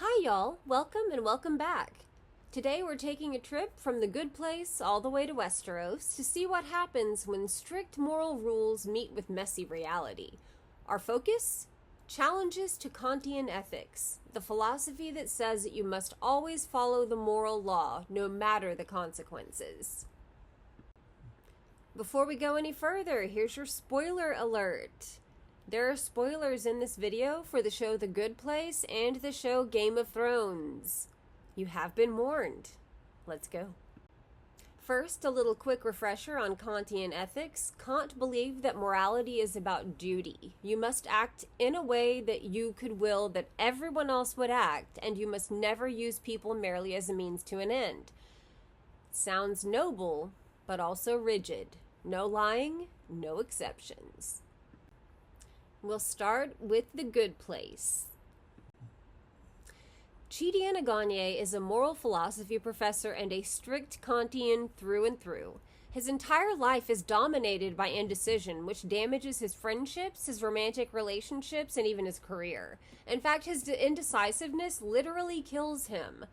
Hi y'all, welcome and welcome back. Today we're taking a trip from the good place all the way to Westeros to see what happens when strict moral rules meet with messy reality. Our focus? Challenges to Kantian ethics, the philosophy that says that you must always follow the moral law no matter the consequences. Before we go any further, here's your spoiler alert. There are spoilers in this video for the show The Good Place and the show Game of Thrones. You have been warned. Let's go. First, a little quick refresher on Kantian ethics. Kant believed that morality is about duty. You must act in a way that you could will that everyone else would act, and you must never use people merely as a means to an end. Sounds noble, but also rigid. No lying, no exceptions. We'll start with The Good Place. Chidi Anagonye is a moral philosophy professor and a strict Kantian through and through. His entire life is dominated by indecision, which damages his friendships, his romantic relationships, and even his career. In fact, his indecisiveness literally kills him.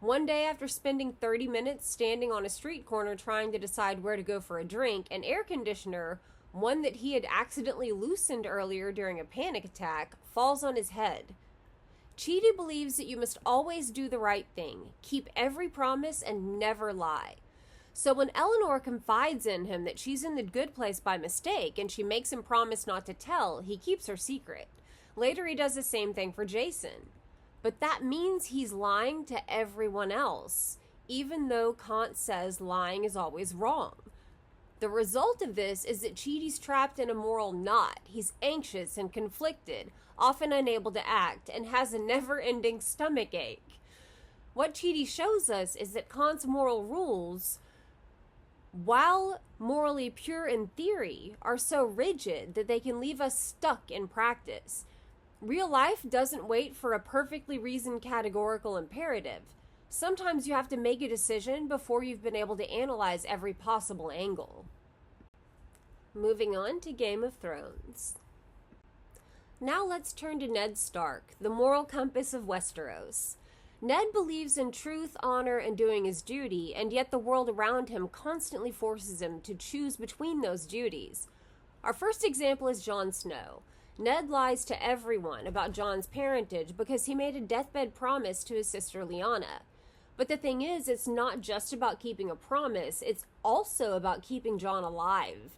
One day, after spending 30 minutes standing on a street corner trying to decide where to go for a drink, an air conditioner, one that he had accidentally loosened earlier during a panic attack, falls on his head. Chidi believes that you must always do the right thing, keep every promise, and never lie. So when Eleanor confides in him that she's in the good place by mistake and she makes him promise not to tell, he keeps her secret. Later he does the same thing for Jason. But that means he's lying to everyone else, even though Kant says lying is always wrong. The result of this is that Chidi's trapped in a moral knot. He's anxious and conflicted, often unable to act, and has a never-ending stomachache. What Chidi shows us is that Kant's moral rules, while morally pure in theory, are so rigid that they can leave us stuck in practice. Real life doesn't wait for a perfectly reasoned categorical imperative. Sometimes you have to make a decision before you've been able to analyze every possible angle. Moving on to Game of Thrones. Now let's turn to Ned Stark, the moral compass of Westeros. Ned believes in truth, honor, and doing his duty, and yet the world around him constantly forces him to choose between those duties. Our first example is Jon Snow. Ned lies to everyone about Jon's parentage because he made a deathbed promise to his sister Lyanna. But the thing is, it's not just about keeping a promise, it's also about keeping Jon alive.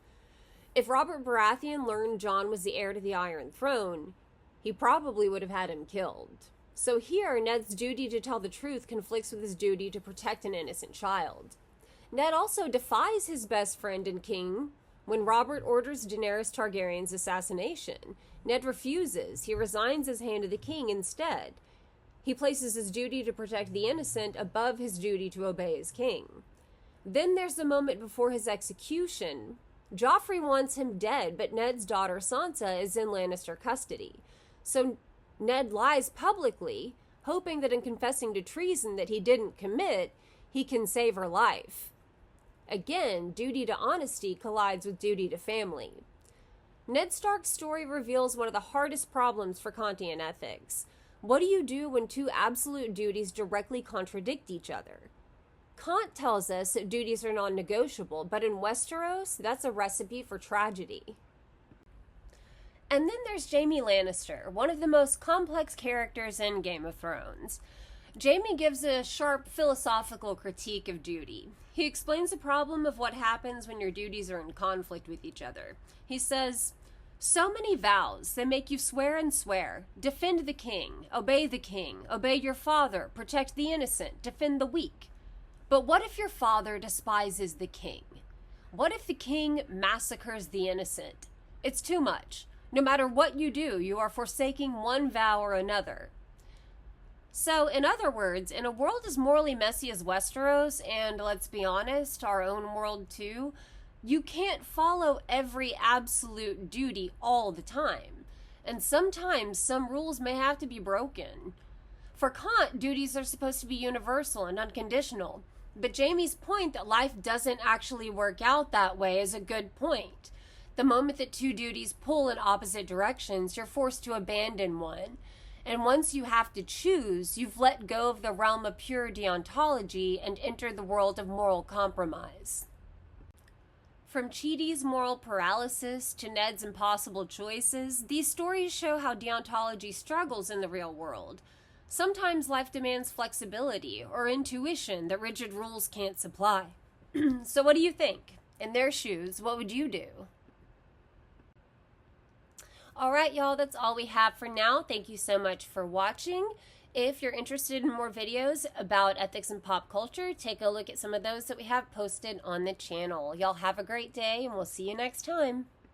If Robert Baratheon learned Jon was the heir to the Iron Throne, he probably would have had him killed. So here, Ned's duty to tell the truth conflicts with his duty to protect an innocent child. Ned also defies his best friend and king when Robert orders Daenerys Targaryen's assassination. Ned refuses. He resigns his hand to the king instead. He places his duty to protect the innocent above his duty to obey his king. Then there's the moment before his execution. Joffrey wants him dead, but Ned's daughter Sansa is in Lannister custody. So Ned lies publicly, hoping that in confessing to treason that he didn't commit, he can save her life. Again, duty to honesty collides with duty to family. Ned Stark's story reveals one of the hardest problems for Kantian ethics. What do you do when two absolute duties directly contradict each other? Kant tells us that duties are non-negotiable, but in Westeros, that's a recipe for tragedy. And then there's Jaime Lannister, one of the most complex characters in Game of Thrones. Jaime gives a sharp philosophical critique of duty. He explains the problem of what happens when your duties are in conflict with each other. He says, "So many vows, they make you swear and swear. Defend the king, obey your father, protect the innocent, defend the weak. But what if your father despises the king? What if the king massacres the innocent? It's too much. No matter what you do, you are forsaking one vow or another." So, in other words, in a world as morally messy as Westeros, and let's be honest, our own world too, you can't follow every absolute duty all the time. And sometimes some rules may have to be broken. For Kant, duties are supposed to be universal and unconditional. But Jaime's point that life doesn't actually work out that way is a good point. The moment that two duties pull in opposite directions, you're forced to abandon one. And once you have to choose, you've let go of the realm of pure deontology and entered the world of moral compromise. From Chidi's moral paralysis to Ned's impossible choices, these stories show how deontology struggles in the real world. Sometimes life demands flexibility or intuition that rigid rules can't supply. So what do you think? In their shoes, what would you do? Alright, y'all, that's all we have for now. Thank you so much for watching. If you're interested in more videos about ethics and pop culture, take a look at some of those that we have posted on the channel. Y'all have a great day, and we'll see you next time.